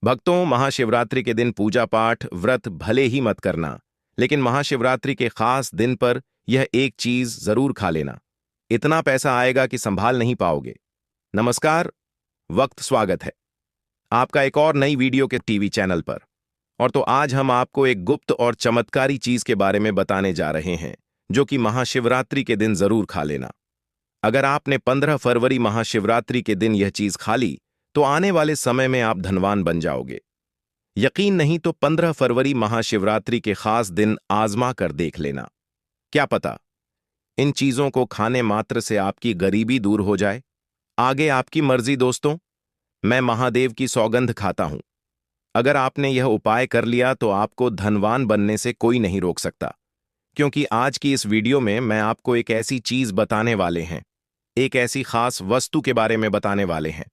भक्तों, महाशिवरात्रि के दिन पूजा पाठ व्रत भले ही मत करना, लेकिन महाशिवरात्रि के खास दिन पर यह एक चीज जरूर खा लेना। इतना पैसा आएगा कि संभाल नहीं पाओगे। नमस्कार, वक्त स्वागत है आपका एक और नई वीडियो के टीवी चैनल पर। और तो आज हम आपको एक गुप्त और चमत्कारी चीज के बारे में बताने जा रहे हैं, जो कि महाशिवरात्रि के दिन जरूर खा लेना। अगर आपने 15 फरवरी महाशिवरात्रि के दिन यह चीज खा ली, तो आने वाले समय में आप धनवान बन जाओगे। यकीन नहीं तो 15 फरवरी महाशिवरात्रि के खास दिन आजमा कर देख लेना। क्या पता इन चीजों को खाने मात्र से आपकी गरीबी दूर हो जाए। आगे आपकी मर्जी दोस्तों, मैं महादेव की सौगंध खाता हूं। अगर आपने यह उपाय कर लिया तो आपको धनवान बनने से कोई नहीं रोक सकता, क्योंकि आज की इस वीडियो में मैं आपको एक ऐसी चीज बताने वाले हैं, एक ऐसी खास वस्तु के बारे में बताने वाले हैं।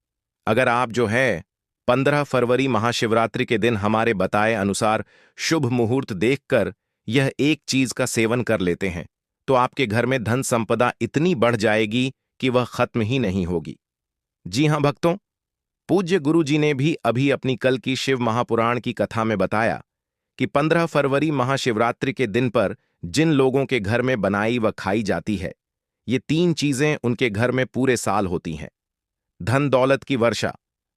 अगर आप जो है 15 फरवरी महाशिवरात्रि के दिन हमारे बताए अनुसार शुभ मुहूर्त देखकर यह एक चीज का सेवन कर लेते हैं, तो आपके घर में धन संपदा इतनी बढ़ जाएगी कि वह खत्म ही नहीं होगी। जी हां भक्तों, पूज्य गुरु जी ने भी अभी अपनी कल की शिव महापुराण की कथा में बताया कि 15 फरवरी महाशिवरात्रि के दिन पर जिन लोगों के घर में बनाई व खाई जाती है, ये 3 चीजें उनके घर में पूरे साल होती हैं। धन दौलत की वर्षा।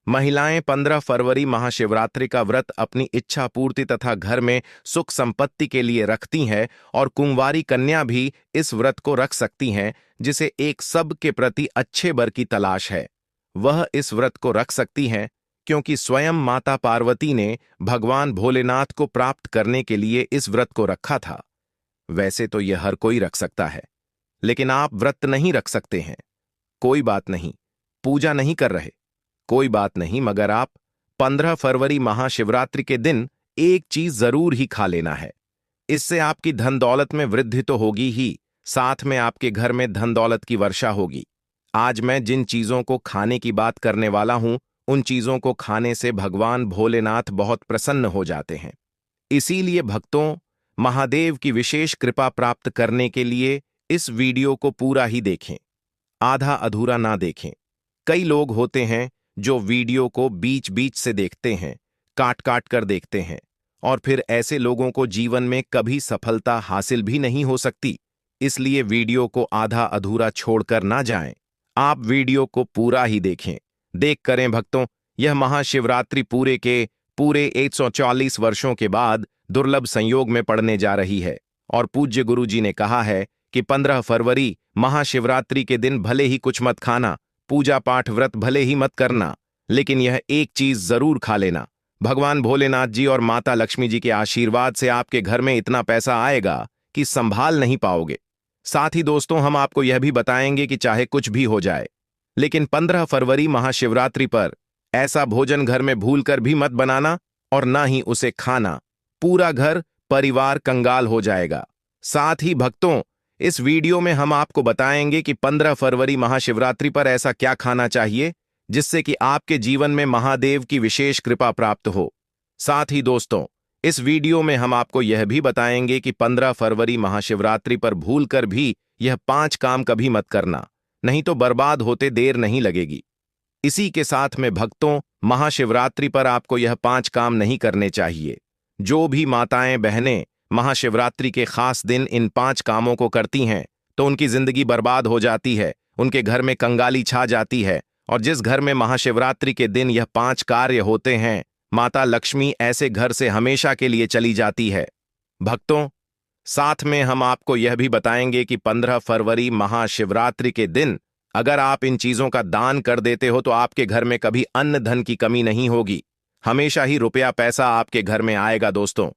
महिलाएं 15 फरवरी महाशिवरात्रि का व्रत अपनी इच्छा पूर्ति तथा घर में सुख संपत्ति के लिए रखती हैं, और कुंवारी कन्या भी इस व्रत को रख सकती हैं, जिसे एक सब के प्रति अच्छे वर की तलाश है। वह इस व्रत को रख सकती हैं क्योंकि स्वयं माता पार्वती ने भगवान भोलेनाथ को प्राप्त करने के लिए इस व्रत को रखा था। वैसे तो यह हर कोई रख सकता है, लेकिन आप व्रत नहीं रख सकते हैं। कोई बात नहीं, पूजा नहीं कर रहे, कोई बात नहीं, मगर आप 15 फरवरी महाशिवरात्रि के दिन एक चीज जरूर ही खा लेना है। इससे आपकी धन दौलत में वृद्धि तो होगी ही, साथ में आपके घर में धन दौलत की वर्षा होगी। आज मैं जिन चीजों को खाने की बात करने वाला हूं, उन चीजों को खाने से भगवान भोलेनाथ बहुत प्रसन्न हो जाते हैं। इसीलिए भक्तों, महादेव की विशेष कृपा प्राप्त करने के लिए इस वीडियो को पूरा ही देखें, आधा अधूरा ना देखें। कई लोग होते हैं जो वीडियो को बीच बीच से देखते हैं, काट काट कर देखते हैं, और फिर ऐसे लोगों को जीवन में कभी सफलता हासिल भी नहीं हो सकती। इसलिए वीडियो को आधा अधूरा छोड़कर ना जाएं, आप वीडियो को पूरा ही देखें। देख करें भक्तों, यह महाशिवरात्रि पूरे के पूरे 140 वर्षों के बाद दुर्लभ संयोग में पड़ने जा रही है, और पूज्य गुरु जी ने कहा है कि 15 फरवरी महाशिवरात्रि के दिन भले ही कुछ मत खाना, पूजा पाठ व्रत भले ही मत करना, लेकिन यह एक चीज जरूर खा लेना। भगवान भोलेनाथ जी और माता लक्ष्मी जी के आशीर्वाद से आपके घर में इतना पैसा आएगा कि संभाल नहीं पाओगे। साथ ही दोस्तों, हम आपको यह भी बताएंगे कि चाहे कुछ भी हो जाए, लेकिन 15 फरवरी महाशिवरात्रि पर ऐसा भोजन घर में भूलकर भी मत बनाना, और ना ही उसे खाना। पूरा घर परिवार कंगाल हो जाएगा। साथ ही भक्तों, इस वीडियो में हम आपको बताएंगे कि 15 फरवरी महाशिवरात्रि पर ऐसा क्या खाना चाहिए जिससे कि आपके जीवन में महादेव की विशेष कृपा प्राप्त हो। साथ ही दोस्तों, इस वीडियो में हम आपको यह भी बताएंगे कि 15 फरवरी महाशिवरात्रि पर भूलकर भी यह 5 काम कभी मत करना, नहीं तो बर्बाद होते देर नहीं लगेगी। इसी के साथ में भक्तों, महाशिवरात्रि पर आपको यह 5 काम नहीं करने चाहिए। जो भी माताएं बहनें महाशिवरात्रि के खास दिन इन 5 कामों को करती हैं, तो उनकी जिंदगी बर्बाद हो जाती है, उनके घर में कंगाली छा जाती है, और जिस घर में महाशिवरात्रि के दिन यह 5 कार्य होते हैं, माता लक्ष्मी ऐसे घर से हमेशा के लिए चली जाती है। भक्तों, साथ में हम आपको यह भी बताएंगे कि 15 फरवरी महाशिवरात्रि के दिन अगर आप इन चीजों का दान कर देते हो, तो आपके घर में कभी अन्न धन की कमी नहीं होगी। हमेशा ही रुपया पैसा आपके घर में आएगा। दोस्तों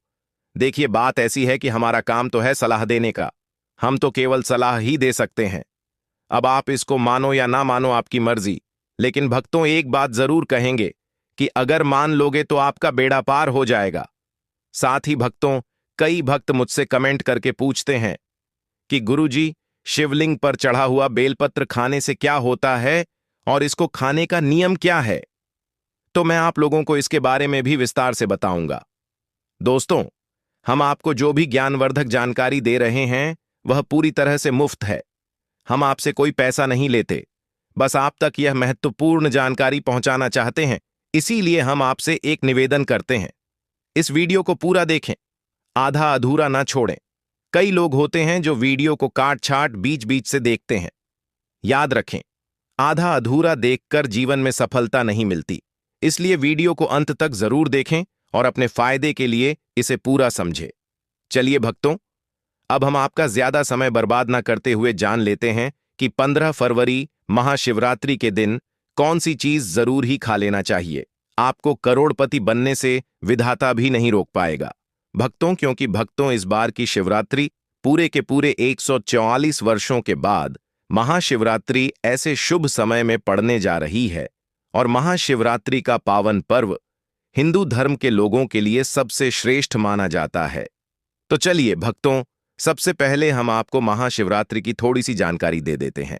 देखिए, बात ऐसी है कि हमारा काम तो है सलाह देने का, हम तो केवल सलाह ही दे सकते हैं। अब आप इसको मानो या ना मानो, आपकी मर्जी, लेकिन भक्तों एक बात जरूर कहेंगे कि अगर मान लोगे तो आपका बेड़ा पार हो जाएगा। साथ ही भक्तों, कई भक्त मुझसे कमेंट करके पूछते हैं कि गुरुजी, शिवलिंग पर चढ़ा हुआ बेलपत्र खाने से क्या होता है और इसको खाने का नियम क्या है। तो मैं आप लोगों को इसके बारे में भी विस्तार से बताऊंगा। दोस्तों, हम आपको जो भी ज्ञानवर्धक जानकारी दे रहे हैं वह पूरी तरह से मुफ्त है। हम आपसे कोई पैसा नहीं लेते, बस आप तक यह महत्वपूर्ण जानकारी पहुंचाना चाहते हैं। इसीलिए हम आपसे एक निवेदन करते हैं, इस वीडियो को पूरा देखें, आधा अधूरा ना छोड़ें। कई लोग होते हैं जो वीडियो को काट छाट बीच बीच से देखते हैं। याद रखें, आधा अधूरा देखकर जीवन में सफलता नहीं मिलती। इसलिए वीडियो को अंत तक जरूर देखें और अपने फायदे के लिए इसे पूरा समझें। चलिए भक्तों, अब हम आपका ज्यादा समय बर्बाद ना करते हुए जान लेते हैं कि 15 फरवरी महाशिवरात्रि के दिन कौन सी चीज जरूर ही खा लेना चाहिए। आपको करोड़पति बनने से विधाता भी नहीं रोक पाएगा भक्तों, क्योंकि भक्तों इस बार की शिवरात्रि पूरे के पूरे 144 वर्षों के बाद महाशिवरात्रि ऐसे शुभ समय में पड़ने जा रही है। और महाशिवरात्रि का पावन पर्व हिंदू धर्म के लोगों के लिए सबसे श्रेष्ठ माना जाता है। तो चलिए भक्तों, सबसे पहले हम आपको महाशिवरात्रि की थोड़ी सी जानकारी दे देते हैं।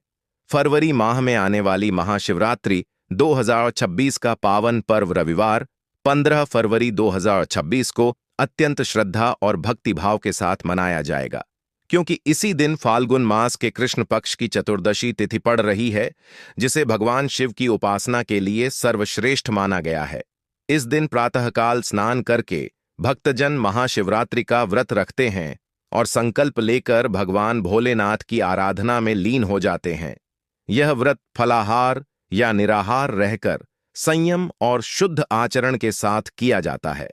फरवरी माह में आने वाली महाशिवरात्रि 2026 का पावन पर्व रविवार 15 फरवरी 2026 को अत्यंत श्रद्धा और भक्तिभाव के साथ मनाया जाएगा, क्योंकि इसी दिन फाल्गुन मास के कृष्ण पक्ष की चतुर्दशी तिथि पड़ रही है, जिसे भगवान शिव की उपासना के लिए सर्वश्रेष्ठ माना गया है। इस दिन प्रातःकाल स्नान करके भक्तजन महाशिवरात्रि का व्रत रखते हैं और संकल्प लेकर भगवान भोलेनाथ की आराधना में लीन हो जाते हैं। यह व्रत फलाहार या निराहार रहकर संयम और शुद्ध आचरण के साथ किया जाता है।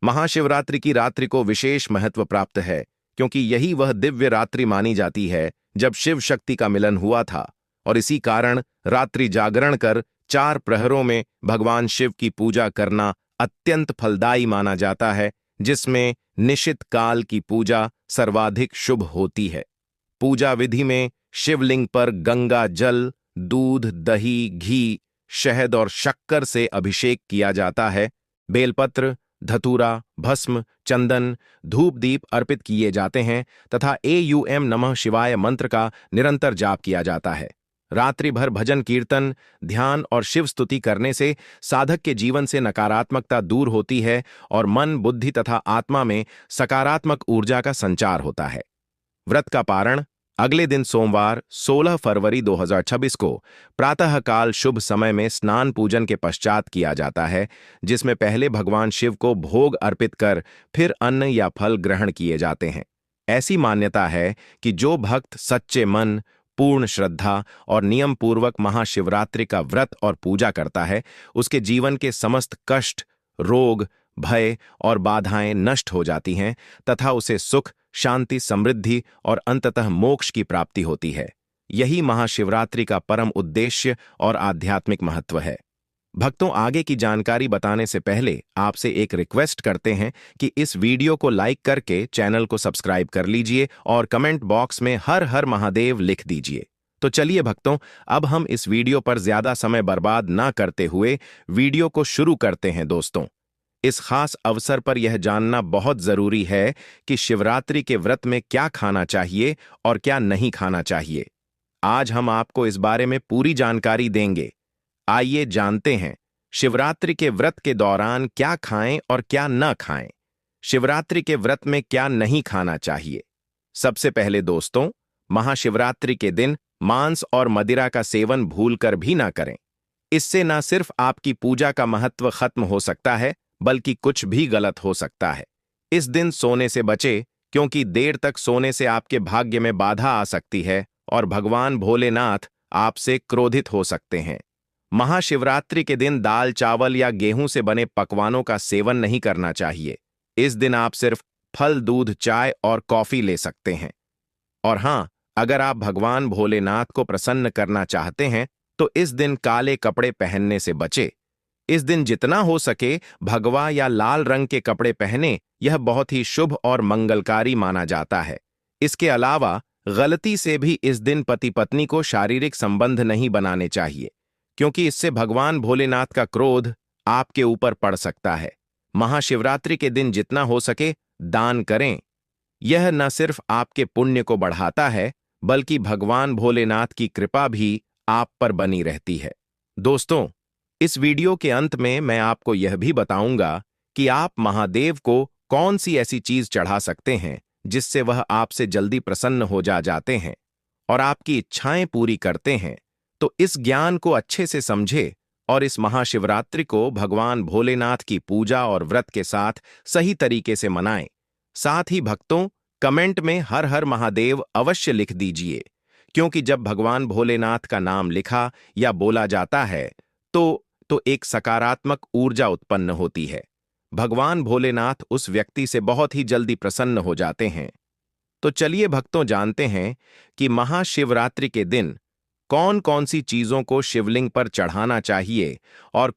महाशिवरात्रि की रात्रि को विशेष महत्व प्राप्त है, क्योंकि यही वह दिव्य रात्रि मानी जाती है जब शिव शक्ति का मिलन हुआ था, और इसी कारण रात्रि जागरण कर 4 प्रहरों में भगवान शिव की पूजा करना अत्यंत फलदायी माना जाता है, जिसमें निशित काल की पूजा सर्वाधिक शुभ होती है। पूजा विधि में शिवलिंग पर गंगा जल, दूध, दही, घी, शहद और शक्कर से अभिषेक किया जाता है। बेलपत्र, धतूरा, भस्म, चंदन, धूप दीप अर्पित किए जाते हैं तथा एयूएम नमः शिवाय मंत्र का निरंतर जाप किया जाता है। रात्रि भर भजन कीर्तन, ध्यान और शिव स्तुति करने से साधक के जीवन से नकारात्मकता दूर होती है और मन, बुद्धि तथा आत्मा में सकारात्मक ऊर्जा का संचार होता है। व्रत का पारण अगले दिन सोमवार 16 फरवरी 2026 को प्रातःकाल शुभ समय में स्नान पूजन के पश्चात किया जाता है, जिसमें पहले भगवान शिव को भोग अर्पित कर फिर अन्न या फल ग्रहण किए जाते हैं। ऐसी मान्यता है कि जो भक्त सच्चे मन, पूर्ण श्रद्धा और नियम पूर्वक महाशिवरात्रि का व्रत और पूजा करता है, उसके जीवन के समस्त कष्ट, रोग, भय और बाधाएं नष्ट हो जाती हैं तथा उसे सुख, शांति, समृद्धि और अंततः मोक्ष की प्राप्ति होती है। यही महाशिवरात्रि का परम उद्देश्य और आध्यात्मिक महत्व है। भक्तों, आगे की जानकारी बताने से पहले आपसे एक रिक्वेस्ट करते हैं कि इस वीडियो को लाइक करके चैनल को सब्सक्राइब कर लीजिए और कमेंट बॉक्स में हर हर महादेव लिख दीजिए। तो चलिए भक्तों, अब हम इस वीडियो पर ज्यादा समय बर्बाद ना करते हुए वीडियो को शुरू करते हैं। दोस्तों, इस खास अवसर पर यह जानना बहुत जरूरी है कि शिवरात्रि के व्रत में क्या खाना चाहिए और क्या नहीं खाना चाहिए। आज हम आपको इस बारे में पूरी जानकारी देंगे। आइए जानते हैं शिवरात्रि के व्रत के दौरान क्या खाएं और क्या न खाएं। शिवरात्रि के व्रत में क्या नहीं खाना चाहिए। सबसे पहले दोस्तों, महाशिवरात्रि के दिन मांस और मदिरा का सेवन भूलकर भी ना करें। इससे न सिर्फ आपकी पूजा का महत्व खत्म हो सकता है, बल्कि कुछ भी गलत हो सकता है। इस दिन सोने से बचे, क्योंकि देर तक सोने से आपके भाग्य में बाधा आ सकती है और भगवान भोलेनाथ आपसे क्रोधित हो सकते हैं। महाशिवरात्रि के दिन दाल, चावल या गेहूं से बने पकवानों का सेवन नहीं करना चाहिए। इस दिन आप सिर्फ फल, दूध, चाय और कॉफी ले सकते हैं। और हां, अगर आप भगवान भोलेनाथ को प्रसन्न करना चाहते हैं तो इस दिन काले कपड़े पहनने से बचे। इस दिन जितना हो सके भगवा या लाल रंग के कपड़े पहने, यह बहुत ही शुभ और मंगलकारी माना जाता है। इसके अलावा गलती से भी इस दिन पति पत्नी को शारीरिक संबंध नहीं बनाने चाहिए, क्योंकि इससे भगवान भोलेनाथ का क्रोध आपके ऊपर पड़ सकता है। महाशिवरात्रि के दिन जितना हो सके दान करें। यह न सिर्फ आपके पुण्य को बढ़ाता है, बल्कि भगवान भोलेनाथ की कृपा भी आप पर बनी रहती है। दोस्तों, इस वीडियो के अंत में मैं आपको यह भी बताऊंगा कि आप महादेव को कौन सी ऐसी चीज चढ़ा सकते हैं जिससे वह आपसे जल्दी प्रसन्न हो जाते हैं और आपकी इच्छाएं पूरी करते हैं। तो इस ज्ञान को अच्छे से समझे और इस महाशिवरात्रि को भगवान भोलेनाथ की पूजा और व्रत के साथ सही तरीके से मनाएं। साथ ही भक्तों, कमेंट में हर हर महादेव अवश्य लिख दीजिए, क्योंकि जब भगवान भोलेनाथ का नाम लिखा या बोला जाता है तो एक सकारात्मक ऊर्जा उत्पन्न होती है। भगवान भोलेनाथ उस व्यक्ति से बहुत ही जल्दी प्रसन्न हो जाते हैं। तो चलिए भक्तों, जानते हैं कि महाशिवरात्रि के दिन कौन कौन सी चीजों को शिवलिंग पर चढ़ाना चाहिए और